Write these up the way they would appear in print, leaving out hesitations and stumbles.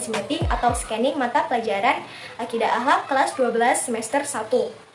knowledge mapping atau scanning mata pelajaran Akidah Akhlak kelas 12 semester 1.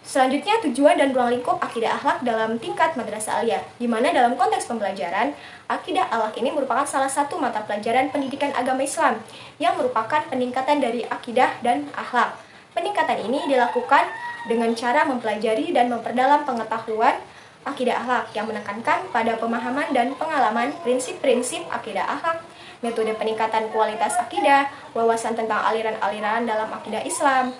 Selanjutnya, tujuan dan ruang lingkup akidah akhlak dalam tingkat madrasah aliyah, di mana dalam konteks pembelajaran, akidah akhlak ini merupakan salah satu mata pelajaran pendidikan agama Islam yang merupakan peningkatan dari akidah dan akhlak. Peningkatan ini dilakukan dengan cara mempelajari dan memperdalam pengetahuan akidah akhlak yang menekankan pada pemahaman dan pengalaman prinsip-prinsip akidah akhlak, metode peningkatan kualitas akidah, wawasan tentang aliran-aliran dalam akidah Islam,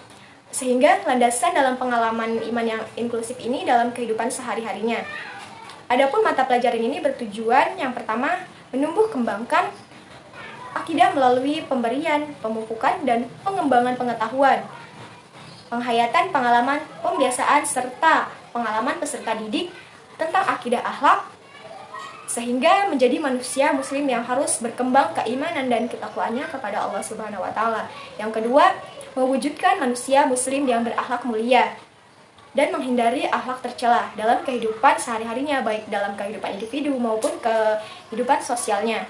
sehingga landasan dalam pengalaman iman yang inklusif ini dalam kehidupan sehari-harinya. Adapun mata pelajaran ini bertujuan yang pertama, menumbuh kembangkan akidah melalui pemberian, pemupukan, dan pengembangan pengetahuan, penghayatan pengalaman, pembiasaan, serta pengalaman peserta didik tentang akidah akhlak, sehingga menjadi manusia muslim yang harus berkembang keimanan dan ketakwaannya kepada Allah Subhanahu wa taala. Yang kedua, mewujudkan manusia muslim yang berakhlak mulia dan menghindari akhlak tercela dalam kehidupan sehari-harinya, baik dalam kehidupan individu maupun kehidupan sosialnya.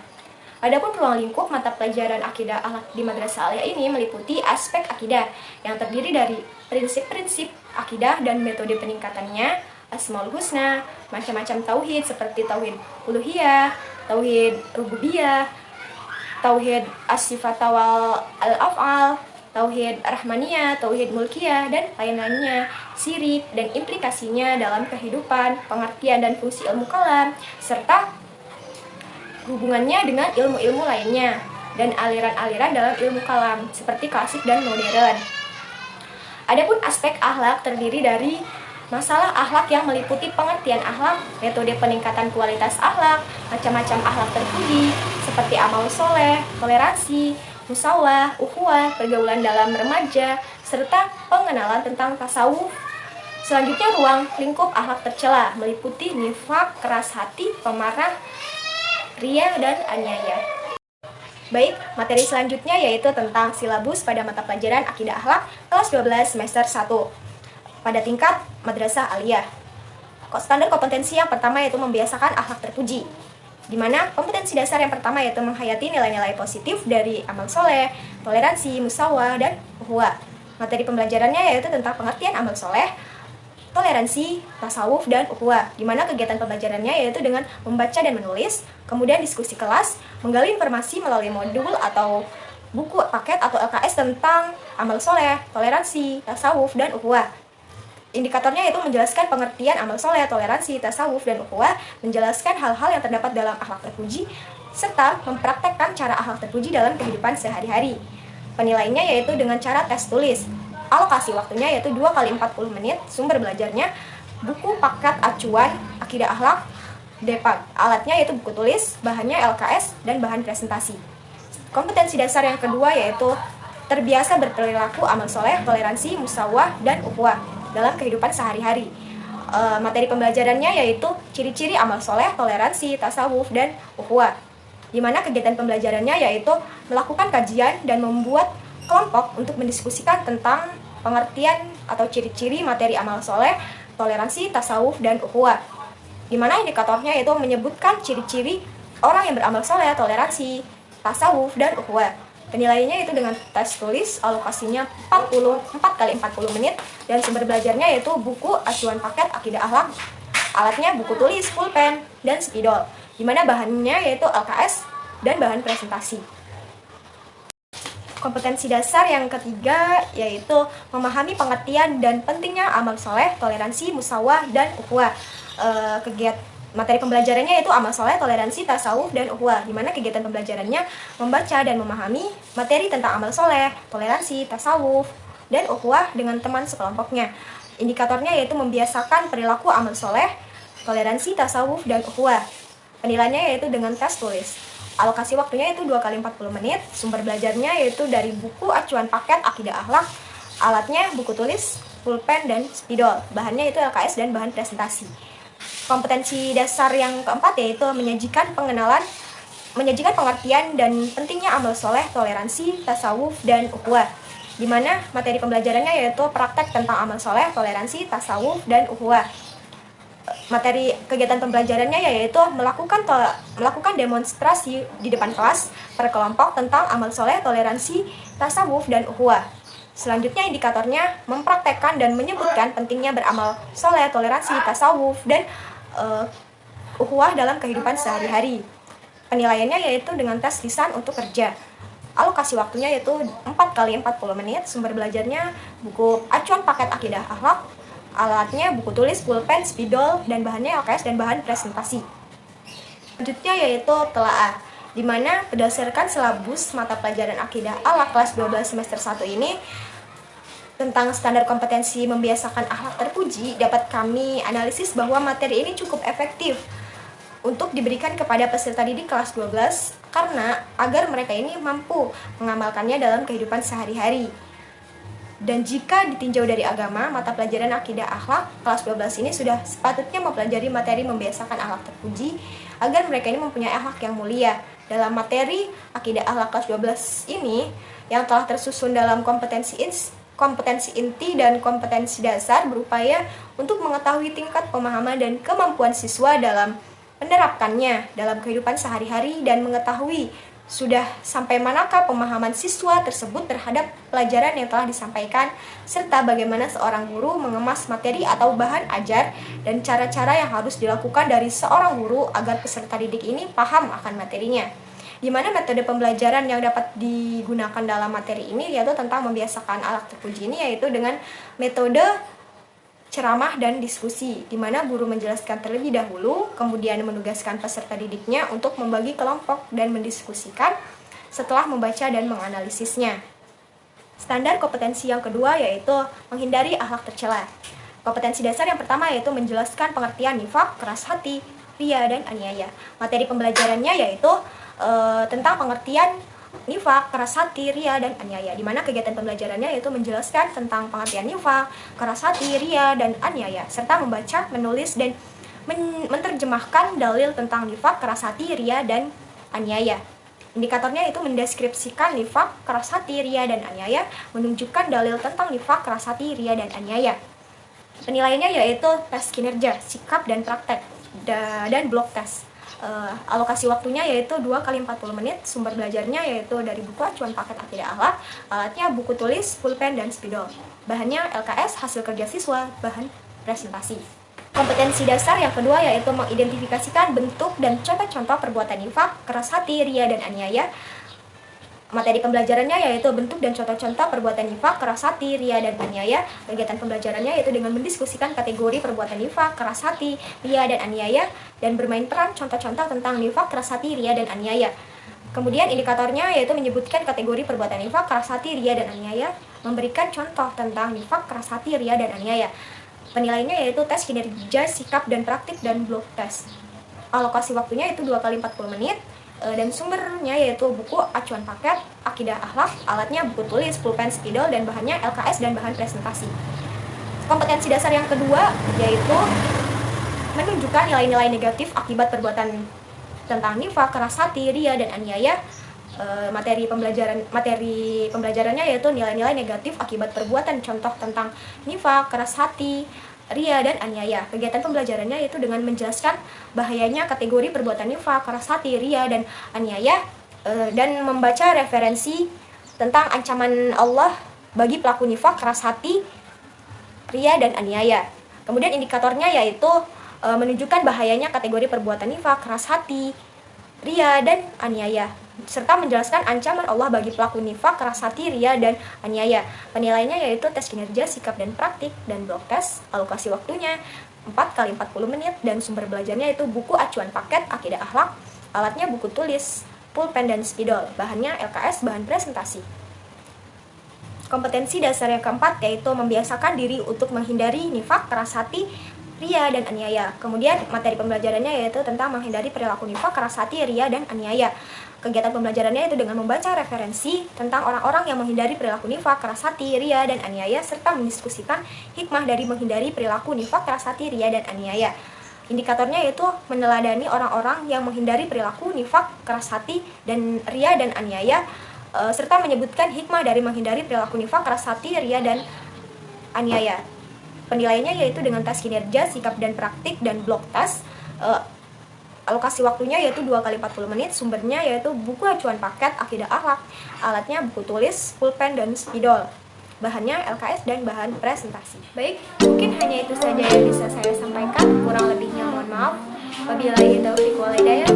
Adapun ruang lingkup mata pelajaran akidah akhlak di Madrasah Aliyah ini meliputi aspek akidah yang terdiri dari prinsip-prinsip akidah dan metode peningkatannya, Asmaul Husna, macam-macam tauhid seperti tauhid uluhiyah, tauhid rububiyah, tauhid as-sifat wal al-af'al, tauhid rahmaniyah, tauhid mulkiyah, dan lain-lainnya, syirik dan implikasinya dalam kehidupan, pengertian dan fungsi ilmu kalam, serta hubungannya dengan ilmu-ilmu lainnya dan aliran-aliran dalam ilmu kalam seperti klasik dan modern. Adapun aspek akhlak terdiri dari masalah akhlak yang meliputi pengertian akhlak, metode peningkatan kualitas akhlak, macam-macam akhlak terpuji seperti amal soleh, toleransi, musawah, ukhuwah, pergaulan dalam remaja, serta pengenalan tentang tasawuf. Selanjutnya, ruang lingkup akhlak tercela meliputi nifak, keras hati, pemarah, riya, dan aniaya. Baik, materi selanjutnya yaitu tentang silabus pada mata pelajaran akidah akhlak kelas 12 semester 1 pada tingkat madrasah aliyah. Standar kompetensi yang pertama yaitu membiasakan akhlak terpuji, di mana kompetensi dasar yang pertama yaitu menghayati nilai-nilai positif dari amal soleh, toleransi, musawah, dan ukhuwah. Materi pembelajarannya yaitu tentang pengertian amal soleh, toleransi, tasawuf, dan ukhuwah, di mana kegiatan pembelajarannya yaitu dengan membaca dan menulis, kemudian diskusi kelas, menggali informasi melalui modul atau buku paket atau LKS tentang amal soleh, toleransi, tasawuf, dan ukhuwah. Indikatornya yaitu menjelaskan pengertian amal soleh, toleransi, tasawuf, dan ukhuwah, menjelaskan hal-hal yang terdapat dalam akhlak terpuji, serta mempraktekkan cara akhlak terpuji dalam kehidupan sehari-hari. Penilaiannya yaitu dengan cara tes tulis. Alokasi waktunya yaitu 2 kali 40 menit, sumber belajarnya, buku paket acuan, akidah akhlak, DEPAG. Alatnya yaitu buku tulis, bahannya LKS, dan bahan presentasi. Kompetensi dasar yang kedua yaitu terbiasa berperilaku amal soleh, toleransi, musawah, dan ukhuwah dalam kehidupan sehari-hari. Materi pembelajarannya yaitu ciri-ciri amal soleh, toleransi, tasawuf, dan ukhuwah, di mana kegiatan pembelajarannya yaitu melakukan kajian dan membuat kelompok untuk mendiskusikan tentang pengertian atau ciri-ciri materi amal soleh, toleransi, tasawuf, dan ukhuwah, di mana indikatornya yaitu menyebutkan ciri-ciri orang yang beramal soleh, toleransi, tasawuf, dan ukhuwah. Penilaiannya itu dengan tes tulis, alokasinya 4 kali 40 menit, dan sumber belajarnya yaitu buku acuan paket akidah akhlak, alatnya buku tulis, pulpen, dan spidol, di mana bahannya yaitu LKS dan bahan presentasi. Kompetensi dasar yang ketiga yaitu memahami pengertian dan pentingnya amal soleh, toleransi, musawah, dan ukhuwah. Materi pembelajarannya yaitu amal soleh, toleransi, tasawuf, dan ukhuwah, di mana kegiatan pembelajarannya membaca dan memahami materi tentang amal soleh, toleransi, tasawuf, dan ukhuwah dengan teman sekelompoknya. Indikatornya yaitu membiasakan perilaku amal soleh, toleransi, tasawuf, dan ukhuwah. Penilaiannya yaitu dengan tes tulis. Alokasi waktunya itu 2 kali 40 menit, sumber belajarnya yaitu dari buku acuan paket akidah akhlak, alatnya buku tulis, pulpen, dan spidol, bahannya itu LKS dan bahan presentasi. Kompetensi dasar yang keempat yaitu menyajikan pengertian dan pentingnya amal soleh, toleransi, tasawuf, dan ukhuwah, di mana materi pembelajarannya yaitu praktek tentang amal soleh, toleransi, tasawuf, dan ukhuwah. materi kegiatan pembelajarannya yaitu melakukan demonstrasi di depan kelas per kelompok tentang amal soleh, toleransi, tasawuf, dan ukhuwah. Selanjutnya indikatornya mempraktekkan dan menyebutkan pentingnya beramal soleh, toleransi, tasawuf, dan ukhuwah dalam kehidupan sehari-hari. Penilaiannya yaitu dengan tes lisan untuk kerja. Alokasi waktunya yaitu 4 kali 40 menit. Sumber belajarnya buku acuan paket akidah akhlak, alatnya buku tulis, pulpen, spidol, dan bahannya LKS dan bahan presentasi. Selanjutnya yaitu telaah, di mana berdasarkan silabus mata pelajaran akidah akhlak kelas 12 semester 1 ini tentang standar kompetensi membiasakan akhlak terpuji, dapat kami analisis bahwa materi ini cukup efektif untuk diberikan kepada peserta didik kelas 12 karena agar mereka ini mampu mengamalkannya dalam kehidupan sehari-hari. Dan jika ditinjau dari agama, mata pelajaran akidah akhlak kelas 12 ini sudah sepatutnya mempelajari materi membiasakan akhlak terpuji agar mereka ini mempunyai akhlak yang mulia. Dalam materi akidah akhlak kelas 12 ini yang telah tersusun dalam kompetensi inti dan kompetensi dasar berupaya untuk mengetahui tingkat pemahaman dan kemampuan siswa dalam menerapkannya dalam kehidupan sehari-hari dan mengetahui sudah sampai manakah pemahaman siswa tersebut terhadap pelajaran yang telah disampaikan, serta bagaimana seorang guru mengemas materi atau bahan ajar dan cara-cara yang harus dilakukan dari seorang guru agar peserta didik ini paham akan materinya. Di mana metode pembelajaran yang dapat digunakan dalam materi ini yaitu tentang membiasakan akhlak terpuji ini yaitu dengan metode ceramah dan diskusi, di mana guru menjelaskan terlebih dahulu, kemudian menugaskan peserta didiknya untuk membagi kelompok dan mendiskusikan setelah membaca dan menganalisisnya. Standar kompetensi yang kedua yaitu menghindari akhlak tercela. Kompetensi dasar yang pertama yaitu menjelaskan pengertian nifaq, keras hati, riya, dan aniaya. Materi pembelajarannya yaitu tentang pengertian nifaq, keras hati, riya, dan aniaya, di mana kegiatan pembelajarannya yaitu menjelaskan tentang pengertian nifaq, keras hati, riya, dan aniaya, serta membaca, menulis, dan menerjemahkan dalil tentang nifaq, keras hati, riya, dan aniaya. Indikatornya itu mendeskripsikan nifaq, keras hati, riya, dan aniaya, menunjukkan dalil tentang nifaq, keras hati, riya, dan aniaya. Penilaiannya yaitu tes kinerja, sikap, dan praktek, dan blok tes. Alokasi waktunya yaitu 2 kali 40 menit. Sumber belajarnya yaitu dari buku acuan paket akidah akhlak, alatnya buku tulis, pulpen, dan spidol. Bahannya LKS, hasil kerja siswa, bahan presentasi. Kompetensi dasar yang kedua yaitu mengidentifikasikan bentuk dan contoh-contoh perbuatan nifaq, keras hati, riya, dan aniaya. Materi pembelajarannya yaitu bentuk dan contoh-contoh perbuatan nifaq, keras hati, riya, dan aniaya. Kegiatan pembelajarannya yaitu dengan mendiskusikan kategori perbuatan nifaq, keras hati, riya, dan aniaya, dan bermain peran contoh-contoh tentang nifaq, keras hati, riya, dan aniaya. Kemudian indikatornya yaitu menyebutkan kategori perbuatan nifaq, keras hati, riya, dan aniaya, memberikan contoh tentang nifaq, keras hati, riya, dan aniaya. Penilaiannya yaitu tes kinerja, sikap, dan praktik, dan blok tes. Alokasi waktunya itu 2 kali 40 menit. Dan sumbernya yaitu buku acuan paket akidah akhlak, alatnya buku tulis, pulpen, spidol, dan bahannya LKS dan bahan presentasi. Kompetensi dasar yang kedua yaitu menunjukkan nilai-nilai negatif akibat perbuatan tentang nifaq, keras hati, riya, dan aniaya. Materi pembelajarannya yaitu nilai-nilai negatif akibat perbuatan contoh tentang nifaq, keras hati, riya, dan aniaya. Kegiatan pembelajarannya yaitu dengan menjelaskan bahayanya kategori perbuatan nifaq, keras hati, riya, dan aniaya, dan membaca referensi tentang ancaman Allah bagi pelaku nifaq, keras hati, riya, dan aniaya. Kemudian indikatornya yaitu menunjukkan bahayanya kategori perbuatan nifaq, keras hati, riya, dan aniaya, serta menjelaskan ancaman Allah bagi pelaku nifaq, keras hati, riya, dan aniaya. Penilaiannya yaitu tes kinerja, sikap, dan praktik, dan blok tes. Alokasi waktunya 4 kali 40 menit, dan sumber belajarnya itu buku acuan paket akidah akhlak, alatnya buku tulis, pulpen, dan spidol. Bahannya LKS, bahan presentasi. Kompetensi dasar yang keempat yaitu membiasakan diri untuk menghindari nifaq, keras hati, riya, dan aniaya. Kemudian materi pembelajarannya yaitu tentang menghindari perilaku nifaq, keras hati, riya, dan aniaya. Kegiatan pembelajarannya itu dengan membaca referensi tentang orang-orang yang menghindari perilaku nifaq, keras hati, riya, dan aniaya, serta mendiskusikan hikmah dari menghindari perilaku nifaq, keras hati, riya, dan aniaya. Indikatornya yaitu meneladani orang-orang yang menghindari perilaku nifaq, keras hati, dan riya, dan aniaya, serta menyebutkan hikmah dari menghindari perilaku nifaq, keras hati, riya, dan aniaya. Penilaiannya yaitu dengan tes kinerja, sikap dan praktik, dan blok tes. Alokasi waktunya yaitu 2 kali 40 menit. Sumbernya yaitu buku acuan paket Akidah Akhlak. Alatnya buku tulis, pulpen, dan spidol. Bahannya LKS dan bahan presentasi. Baik, mungkin hanya itu saja yang bisa saya sampaikan. Kurang lebihnya mohon maaf. Wabillahi taufiq wal hidayah.